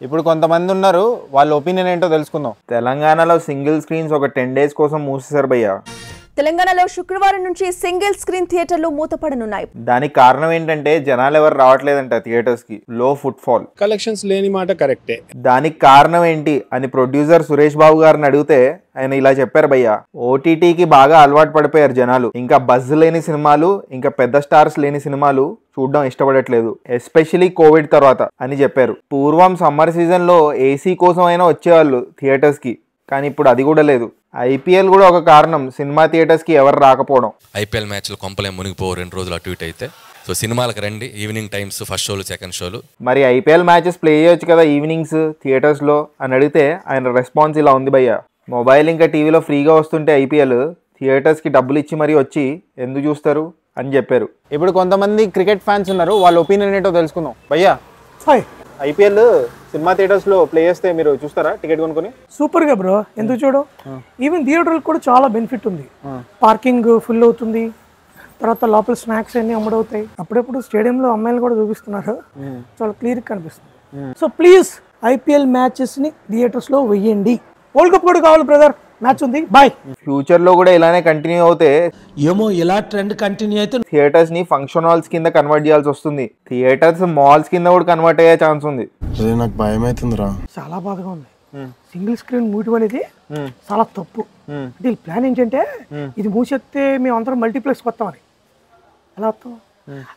ఇప్పుడు కొంతమంది ఉన్నారు, వాళ్ళ ఒపీనియన్ ఏంటో తెలుసుకుందాం. తెలంగాణలో సింగిల్ స్క్రీన్స్ ఒక 10 days కోసం మూసేశారు భయ్యా. తెలంగాణలో శుక్రవారం నుంచి సింగిల్ స్క్రీన్ థియేటర్లు మూతపడనున్నాయి. దానికి కారణం ఏంటంటే జనాలు ఎవరు రావట్లేదంట థియేటర్స్ కి, లో ఫుట్ ఫాల్, కలెక్షన్స్ లేని మాట కరెక్టే. దానికి కారణం ఏంటి అని ప్రొడ్యూసర్ సురేష్ బాబు గారిని అడిగితే ఆయన ఇలా చెప్పారు భయ్యా. ఓటీటీకి బాగా అలవాటు పడిపోయారు జనాలు. ఇంకా బజ్ లేని సినిమాలు, ఇంకా పెద్ద స్టార్స్ లేని సినిమాలు చూడడం ఇష్టపడట్లేదు, ఎస్పెషలీ కోవిడ్ తర్వాత అని చెప్పారు. పూర్వం సమ్మర్ సీజన్ లో ఏసీ కోసం అయినా వచ్చేవాళ్ళు థియేటర్స్ కి, కానీ ఇప్పుడు అది కూడా లేదు. ఐపీఎల్ కూడా ఒక కారణం సినిమా థియేటర్స్ కి ఎవరు రాకపోవడం. ఐపీఎల్ మ్యాచ్లు కొంపలే మునిగిపో 2 రోజులు అటు ఇటు అయితే. సో సినిమాలకు రండి, ఈవినింగ్ టైమ్స్, ఫస్ట్ షోలు, సెకండ్ షోలు. మరి ఐపీఎల్ మ్యాచెస్ ప్లే చేయొచ్చు కదా ఈవినింగ్స్ థియేటర్స్ లో అని అడిగితే ఆయన రెస్పాన్స్ ఇలా ఉంది భయ్యా. మొబైల్ ఇంకా టీవీలో ఫ్రీగా వస్తుంటే ఐపీఎల్ థియేటర్స్ కి డబ్బులు ఇచ్చి మరీ వచ్చి ఎందుకు చూస్తారు అని చెప్పారు. ఇప్పుడు కొంతమంది క్రికెట్ ఫ్యాన్స్ ఉన్నారు, వాళ్ళ ఒపీనియన్ ఏంటో తెలుసుకుందాం. భయ్యా ఐపీఎల్ సినిమా థియేటర్స్ లో ప్లే చేస్తే మీరు చూస్తారా టికెట్ కొనుక్కొని? సూపర్ గా బ్రో, ఎందుకు చూడు. ఈవెన్ థియేటర్ కూడా చాలా బెనిఫిట్ ఉంది. పార్కింగ్ ఫుల్ అవుతుంది, తర్వాత లోపల స్నాక్స్ అన్ని అమ్ముడవుతాయి. అప్పుడప్పుడు స్టేడియంలో అమ్మాయిలు కూడా చూపిస్తున్నారు, చాలా క్లియర్ కనిపిస్తుంది. సో ప్లీజ్ ఐపీఎల్ మ్యాచెస్ ని థియేటర్స్ లో వెయ్యండి. వరల్డ్ కప్ కూడా కావాలి బ్రదర్, మ్యాచ్ ఉంది, బాయ్. ఫ్యూచర్ లో కూడా ఇలానే కంటిన్యూ అవుతే ఏమో, ఇలా ట్రెండ్ కంటిన్యూ అయితే థియేటర్స్ ని ఫంక్షన్ హాల్స్ కింద కన్వర్ట్ చేయాల్సి వస్తుంది. థియేటర్స్ మాల్స్ కింద కూడా కన్వర్ట్ అయ్యే ఛాన్స్ ఉంది. నాకు భయం అవుతుందిరా, చాలా బాధగా ఉంది. సింగిల్ స్క్రీన్ మూయటం అనేది చాలా తప్పు. అంటే ప్లాన్ ఏంటంటే ఇది మూసేస్తే మేము అందరం మల్టీప్లెక్స్ వస్తామని. ఎలా వస్తాం?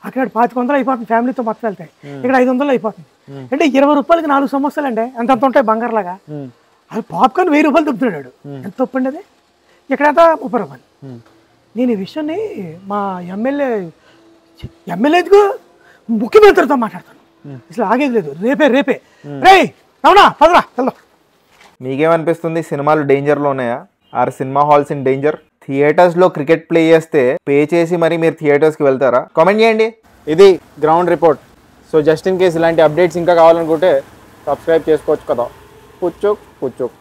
అక్కడ 2500 అయిపోతుంది ఫ్యామిలీతో మొత్తం వెళ్తాయి, ఇక్కడ 500 అయిపోతుంది. అంటే 20 రూపాయలకి 4 సమోసాలు అండి, ఎంత ఉంటాయి బంగారులాగా. అది పాప్కార్న్ 1000 రూపాయలు దొబ్బుతున్నాడు, ఎంత తప్పండి అది. ఇక్కడంతా 30 రూపాయలు. నేను ఈ విషయాన్ని మా ఎమ్మెల్యేకు ముఖ్యమంత్రితో మాట్లాడతాను, అసలు ఆగేది లేదు. రేపే రే అవునా పదరా వెళ్దాం. మీకేమనిపిస్తుంది, సినిమాలు డేంజర్ లో ఉన్నాయా? Are cinema halls in danger? Theatres లో క్రికెట్ ప్లే చేస్తే పే చేసి మరి మీరు థియేటర్స్ కి వెళ్తారా? కామెంట్ చేయండి. ఇది ground report. So just in case ఇలాంటి అప్డేట్స్ ఇంకా కావాలనుకుంటే సబ్స్క్రైబ్ చేసుకోవచ్చు కదా. పుచ్చుక్ పుచ్చుక్.